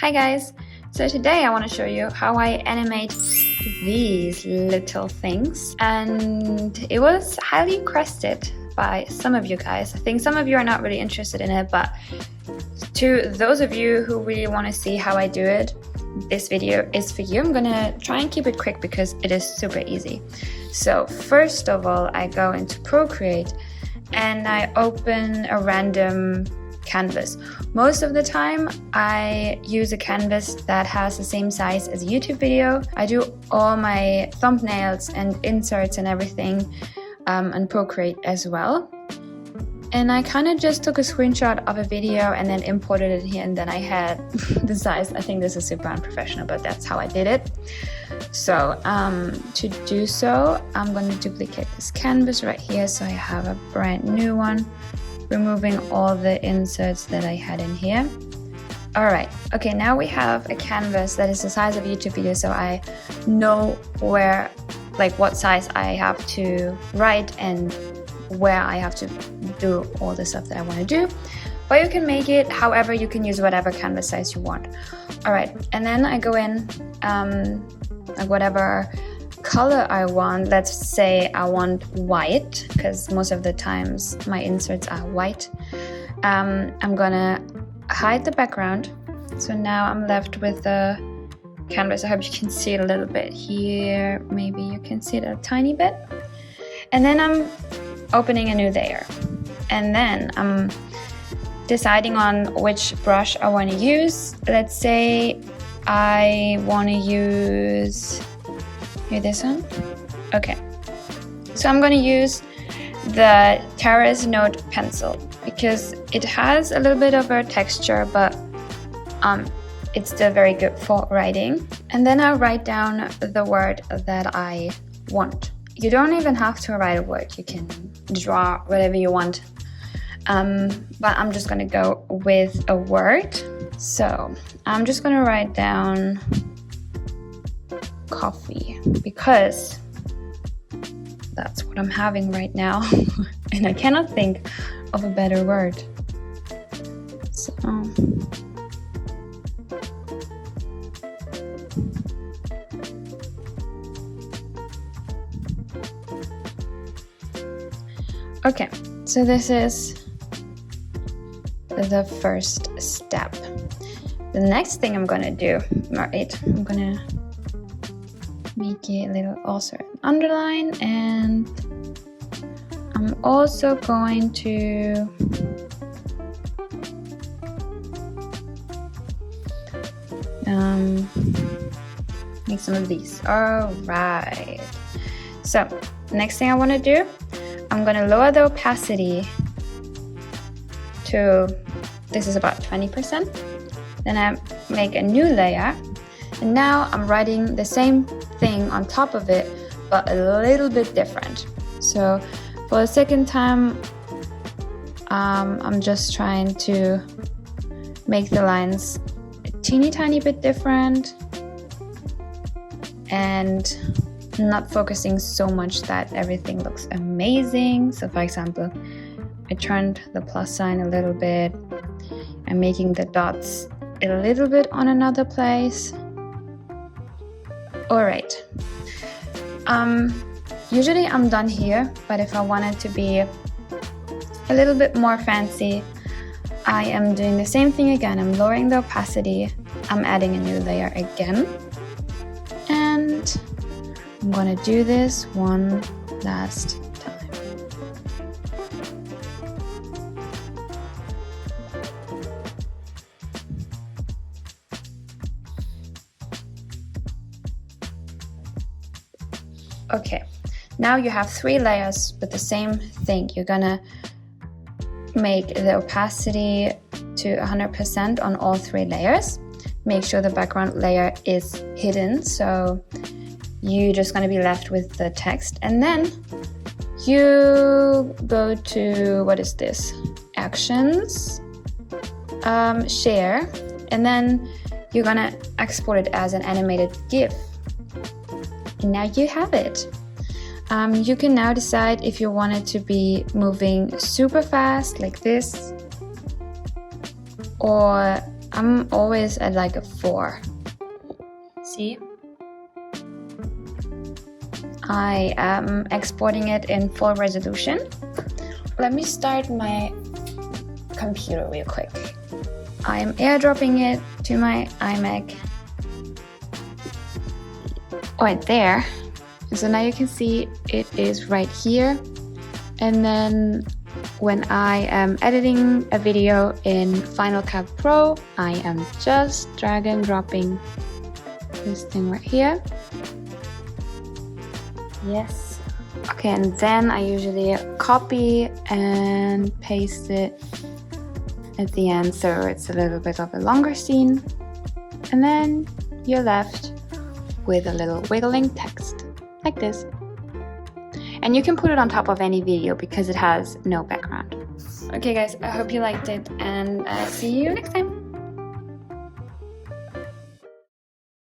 Hi guys! So today I want to show you how I animate these little things, and it was highly requested by some of you guys. I think some of you are not really interested in it, but to those of you who really want to see how I do it, this video is for you. I'm gonna try and keep it quick because it is super easy. So first of all, I go into Procreate and I open a random canvas. Most of the time I use a canvas that has the same size as a YouTube video. I do all my thumbnails and inserts and everything on Procreate as well. And I kind of just took a screenshot of a video and then imported it here, and then I had the size. I think this is super unprofessional, but that's how I did it. So to do so, I'm going to duplicate this canvas right here so I have a brand new one, removing all the inserts that I had in here. Alright, okay, now we have a canvas that is the size of a YouTube video, so I know where, like what size I have to write and where I have to do all the stuff that I want to do. But you can make it however, you can use whatever canvas size you want. Alright, and then I go in, like whatever color I want. Let's say I want white, because most of the times my inserts are white. I'm gonna hide the background. So now I'm left with the canvas. I hope you can see it a little bit here. Maybe you can see it a tiny bit. And then I'm opening a new layer. And then I'm deciding on which brush I want to use. Let's say I want to use this one. Okay, so I'm going to use the Terrace Note pencil because it has a little bit of a texture, but it's still very good for writing. And then I'll write down the word that I want. You don't even have to write a word, you can draw whatever you want, but I'm just going to go with a word. So I'm just going to write down coffee because that's what I'm having right now and I cannot think of a better word. So okay, so this is the first step. The next thing I'm gonna do, right, I'm gonna make it a little also an underline, and I'm also going to make some of these. All right, so next thing I want to do, I'm going to lower the opacity to, this is about 20%. Then I make a new layer, and now I'm writing the same thing on top of it, but a little bit different. So for the second time, I'm just trying to make the lines a teeny tiny bit different and not focusing so much that everything looks amazing. So for example, I turned the plus sign a little bit. I'm making the dots a little bit on another place. All right. Usually I'm done here, but if I want it to be a little bit more fancy, I am doing the same thing again. I'm lowering the opacity. I'm adding a new layer again. And I'm gonna do this one last time. Okay, now you have 3 layers with the same thing. You're gonna make the opacity to 100% on all 3 layers. Make sure the background layer is hidden, so you're just going to be left with the text. And then you go to, what is this? Actions, share, and then you're going to export it as an animated GIF. And now you have it. You can now decide if you want it to be moving super fast like this, or I'm always at like a 4. See? I am exporting it in full resolution. Let me start my computer real quick. I'm airdropping it to my iMac. Right there. So now you can see it is right here. And then when I am editing a video in Final Cut Pro, I am just drag and dropping this thing right here. Yes. Okay, and then I usually copy and paste it at the end so it's a little bit of a longer scene. And then you're left with a little wiggling text like this. And you can put it on top of any video because it has no background. Okay guys, I hope you liked it and see you next time.